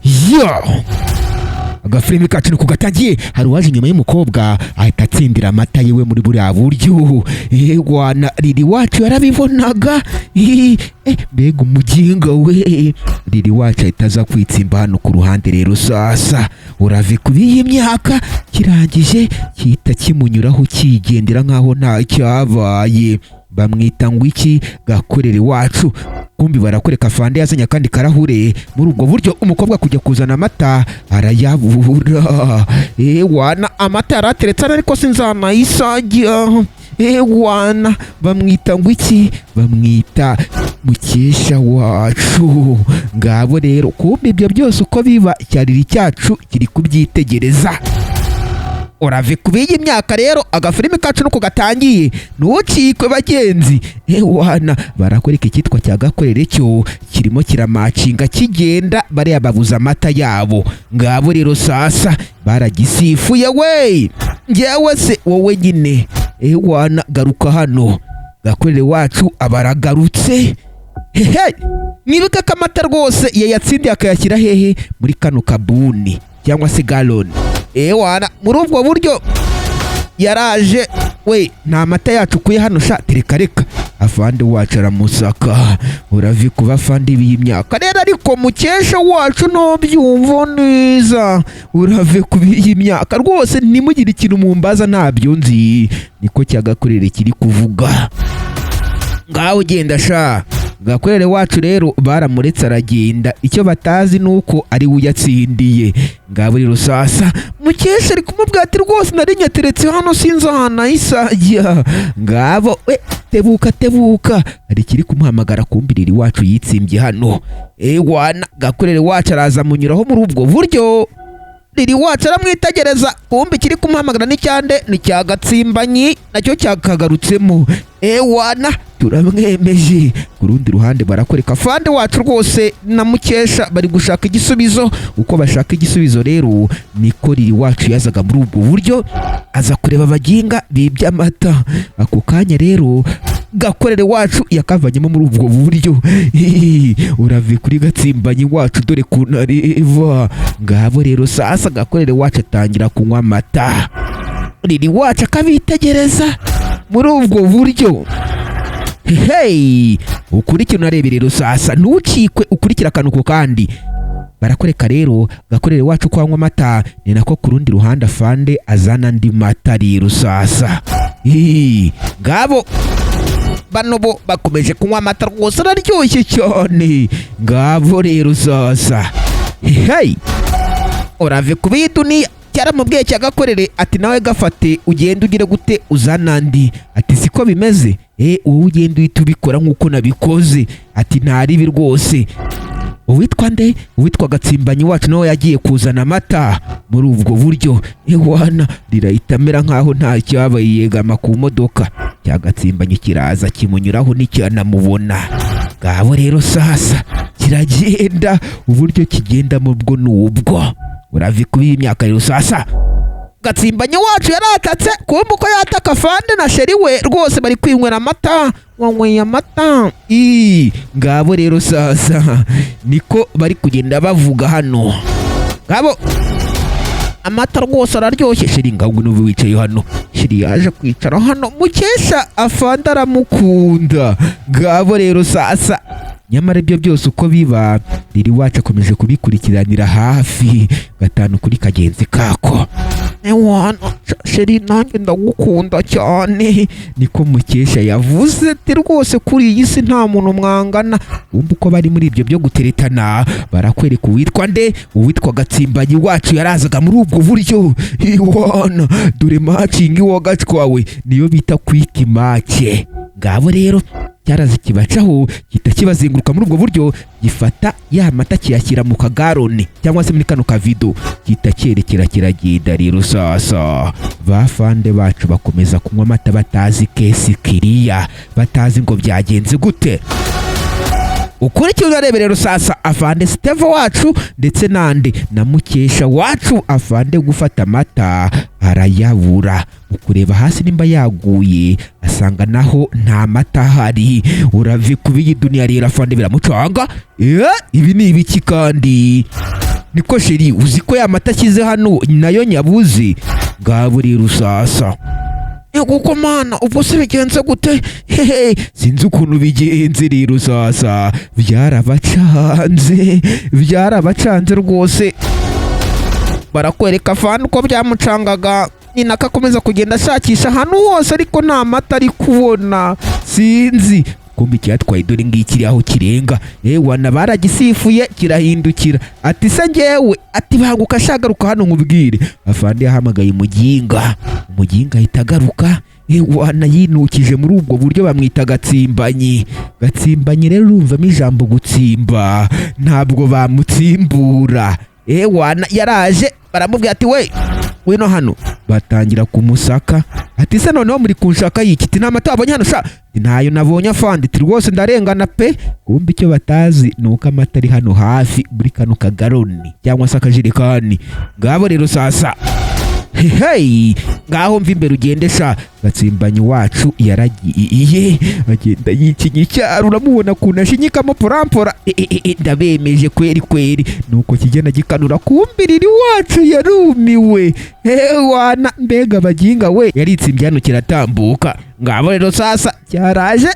Yo! Agafilimi kacu nuko gatangiye, hari uwaje inyuma y'umukobwa ahita atsindira amata yewe muri buriya buryo. Wana Lili wacu yarabibonaga. Mbega umuginga we. Lili wacu ahita aza kwitsimba hano ku ruhande rero sasa. Urave kubiyi imyaka kirangije kita kimunyuraho kigendera nkaho nta cyabaye. Bamwita ngo iki Gakorere wacu. Kumbi barakoreka afande yazanye kandi karahure. Muri ubwo buryo umukobwa kujya kuzana amata arayabura. Wana amata yarateretse ariko sinzana isajya. Wana bamwita ngo iki? Bamwita Mukesha wacu. Ngabo rero kumbi ibyo byose uko biba cyariri cyacu kiri kubyitegereza. Urave kubiyi imyaka rero agafilimi kacu nuko gatangiye, ntucikwe bagenzi. Wana barakwereka icyitwa cya Gakorere cyo kirimo kiramacinga kigenda bariya babuza amata yabo. Ngabo rero sasa baragisifuye we. Ngewe se wowe nyine. Wana garuka hano. Gakorere wacu abaragarutse. Nibuka ko amata rwose yayatsindiye akayashyira hehe muri kano kabuni cyangwa se galoni. Wana muri ubwo buryo yaraje we nta mata yacu kuye hano sha tereka afande wacu aramusaka. Uravi kuba afande b'imyaka rero ariko Mukesha wacu no byumva neza. Urave kubiyi imyaka rwose nimugire ikintu mumbaza ntabyo nzi. Niko cya Gakorere kiri kuvuga. Ngaho genda sha. Gakorere wacu rero baramuretse aragenda, icyo batazi nuko ari uyatsindiye. Ngabo rero sasa Mukesha ari kumubwira ati rwose nari nyateretse hano sinzana isajya. Ngabo we tebuka ari kiri kumuhamagara kumbiriri wacu yitsimbye hano. Wana Gakorere wacu araza munyuraho muri ubwo buryo. Lili wacu aramwitegereza kumbi kiri kumuhamagara n'icyande ni cya Gatsimbanyi nacyo cyakagarutsemo. Wana turamwemeje. Ku rundi ruhande barakoreka afande wacu rwose na Mukesha bari gushaka igisubizo. Uko bashaka igisubizo rero niko Lili wacu yazaga muri ubwo buryo aza kureba abaginga bibye amata. Ako kanya rero Gakorere wacu yakavanyemo muri ubwo buryo. Urave kuri Gatsimbanyi wacu dore kunareva. Ngabo rero sasa Gakorere wacu atangira kunywa amata. Lili wacu akabitegereza muri ubwo buryo. Ukurikira unarebe rero sasa ntucikwe ukurikira akanuko kandi. Barakoreka rero Gakorere wacu kwanywa amata ni nako ku rundi ruhande afande azana andi mata rero sasa. Ngabo bano bo bakomeje kunywa amata rwose araryoshye cyane. Ngabo rero sasa urave kubiyi duniya cyaramubwiye cya Gakorere ati nawe gafate ugenda ugire gute uzana andi. Ati siko bimeze. Wowe ugenda uhita ubikora nk'uko nabikoze. Ati ntaribi rwose. Uwitwa nde? Uwitwa Gatsimbanyi wacu nawe yagiye kuzana amata muri ubwo buryo. Wana rirahita mera nkaho nta cyabaye yegama ku modoka. Cya Gatsimbanyi kiraza kimunyuraho n'icyanamubona. Ngabo rero sasa kiragenda uburyo kigenda mu bwo n'ubwo. Urave kubiyi imyaka rero sasa Gatsimbanyi wacu yaratatse kumva uko yataka afande na sheri we rwose bari kwinywera amata. Wanyweye amata. Ngabo rero sasa niko bari kugenda bavuga hano. Ngabo amata rwose araryoshye. Sheri ngaho n'ubu wicaye hano. Sheri yaje kwicara hano. Mukesha afande aramukunda. Ngabo rero sasa nyamara ibyo byose uko biba Lili wacu akomeje kubikurikiranira hafi gatanu kuri kagenzi kako. Wana sheri nanjye ndagukunda cyane. Niko Mukesha yavuze ati rwose kuri iyi si nta muntu mwangana. Wumva uko bari muri ibyo byo guteretana barakwereka uwitwa nde? Uwitwa Gatsimbanyi wacu yarazaga muri ubwo buryo. Wana dore macingi wagacwawe niyo bita kwita make. Ngabo rero cyarazi kibacaho kita kibazenguruka muri ubwo buryo gifata ya mata kiyashyira mu kagaroni cyangwa se muri kano kavido kita cyerekera kiragenda rero sasa. Bafande bacu bakomeza kunywa amata batazi kesi kiriya, batazi ngo byagenze gute. Ukurikira urarebe rero sasa afande Steve wacu ndetse nande na Mukesha wacu afande gufata amata arayabura. Ukureba hasi nimba yaguye asanga naho nta mata hari. Urave kubiyi duniya rero afande biramucanga. Ibi ni ibiki kandi? niko sheri uzi ko ya mata ashyize hano nayo nyabuze. ngabo rero sasa kuko mana ubwo se bigenze gute? Hehe, sinzi ukuntu bigenze rero sasa, byarabacanze rwose. Barakwereka fani uko byamucangaga, nyina akakomeza kugenda ashakisha ahantu hose ariko nta mata ari kubona. Sinzi kumbi cyatwaye dore ngikiri aho kirenga. Wana baragisifuye kirahindukira ati se ngewe, ati banguka ashagaruka hano nkubwire. Afande yahamagaye umuginga ahita agaruka. Wana yinukije muri ubwo buryo bamwita Gatsimbanyi. Gatsimbanyi rero urumvamo ijambo gutsimba, ntabwo bamutsimbura. Wana yaraje baramubwira ati we no hano, batangira kumusaka. Ati se noneho muri kunshaka yiki? Ati nta mata wabonye hano sha? Ntayo nabonye afande. Ati rwose ndarengana pe. Kumbi icyo batazi nuko amata ari hano hafi muri kano kagaroni cyangwa se akajerekani. Ngabo rero sasa, hey, ngaho mva imbere ugende sha. Gatsimbanyi wacu yaragiye agenda yikinye icyaro, uramubona kuntu ashinyikamo porampora. Ndabemeje kweri. Nuko kigenda gikanura, kumbiriri wacu yarumiwe. Wana mbega baginga we, yaritse hano kiratambuka. Ngabo rero sasa cyaraje.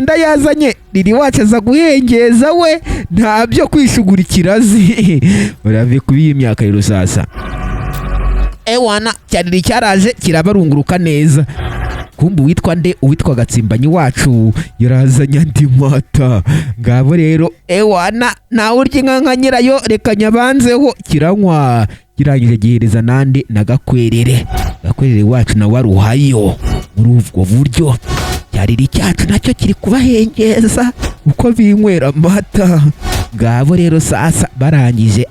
Ndayazanye riri wacu aza guhengeza we, ntabyo kwishugurikira azi. Urave kubi iyi myaka rero sasa. Wana cyariri cyaraje kirabarunguruka neza. Kumbi uwitwa Gatsimbanyi wacu yarazanye andi mata. Ngabo rero wana nawe urya inka nka nyirayo, reka nyabanzeho. Kiranywa, kirangije gihereza nande na Gakwerere wacu nawe aruhayo. Muri ubwo buryo cyariri cyacu nacyo kiri kubahengeza uko binywera amata. Ngabo rero sasa barangije,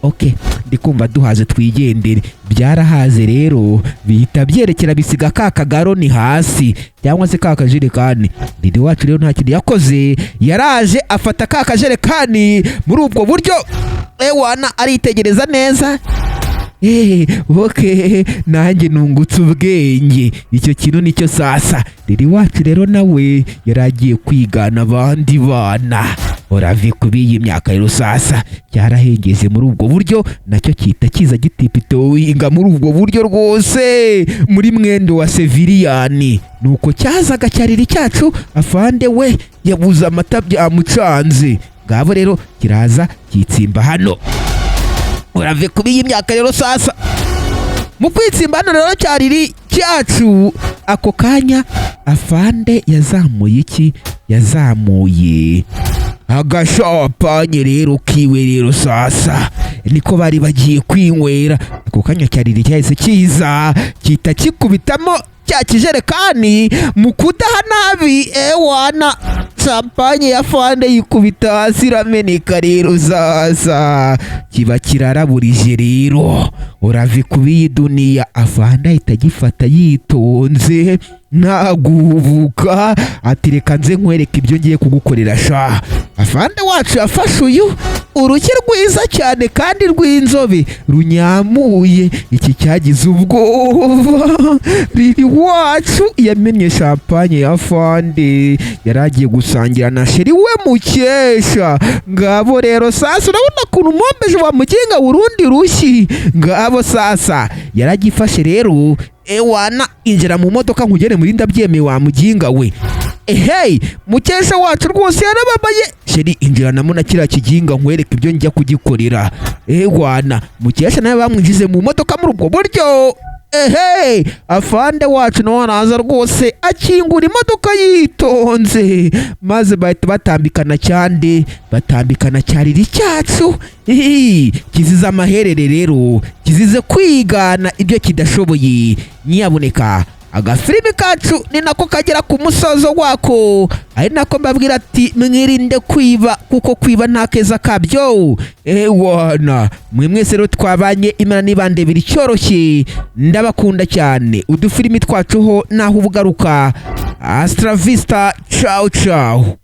ndikumva duhaze twigendere. Byarahaze rero bihita byerekera bisiga ka kagaroni hasi cyangwa se ka kajerekani. Didi wacu rero nta kintu yakoze, yaraje afata ka kajerekani muri ubwo buryo. Wana aritegereza neza. Nanjye nungutse ubwenge. Icyo kintu nicyo sasa. Didi wacu rero nawe yaragiye kwigana abandi bana. Urave kubi iyi myaka rero sasa cyarahengeze muri ubwo buryo, nacyo kita kiza gitipitowinga muri ubwo buryo rwose, muri mwendo wa Seviliyani. Nuko cyazaga cyariri cyacu, afande we yabuze amata byamucanze. Ngabo rero kiraza kitsimba hano. Urave kubi iyi myaka rero sasa, mu kwitsimba hano rero cyariri cyacu, ako kanya afande yazamuye iki? Yazamuye agashapanye rero kiwe rero sasa. Niko bari bagiye kwinywera. Ako kanya cyariri cyahise kiza kita kikubitamo cya kijerekani mu kudaha nabi. Wana champagne ya fande yikubita hasi irameneka rero sasa, kiba kiraraburije rero. Urave kubiyi duniya, afande ahita gifata yitonze ntagubuka. Ati reka nze nkwereke ibyo ngiye kugukorera sha. Afande wacu yafashe urushyi rwiza cyane kandi rw'inzobe runyamuye. Iki cyagize ubwoba. Riri wacu yamennye champagne ya fande, yaragiye gusangira na sheri we mukesha. Ngabo rero sasa urabona ukuntu umwombeje wa muginga urundi rushyi. Ngabo sasa yaragifashe rero. Wana injira mu modoka nkugere muri ndabyemeye wa muginga we. Mukesha wacu rwose yarababaye. Sheri injiranamo na kiriya kiginga nkwereke ibyo njya kugikorera. Wana Mukesha nawe bamwinjize mu modoka muri ubwo buryo. Afande wacu nawe araza rwose akingura imodoka yitonze, maze bahita batambikana cyariri cyacu. Kizize amaherere rero, kizize kwigana ibyo kidashoboye. Nyaboneka agafilimi kacu ni nako kagera ku musozo wako, ari nako mbabwira ati mwirinde kwiba kuko kwiba nta keza kabyo. Wana mwe mwese rero twabanye Imana nibande biri cyoroshye. Ndabakunda cyane. Udufilimi twacu ho naho ubugaruka. Astra Vista, ciao ciao.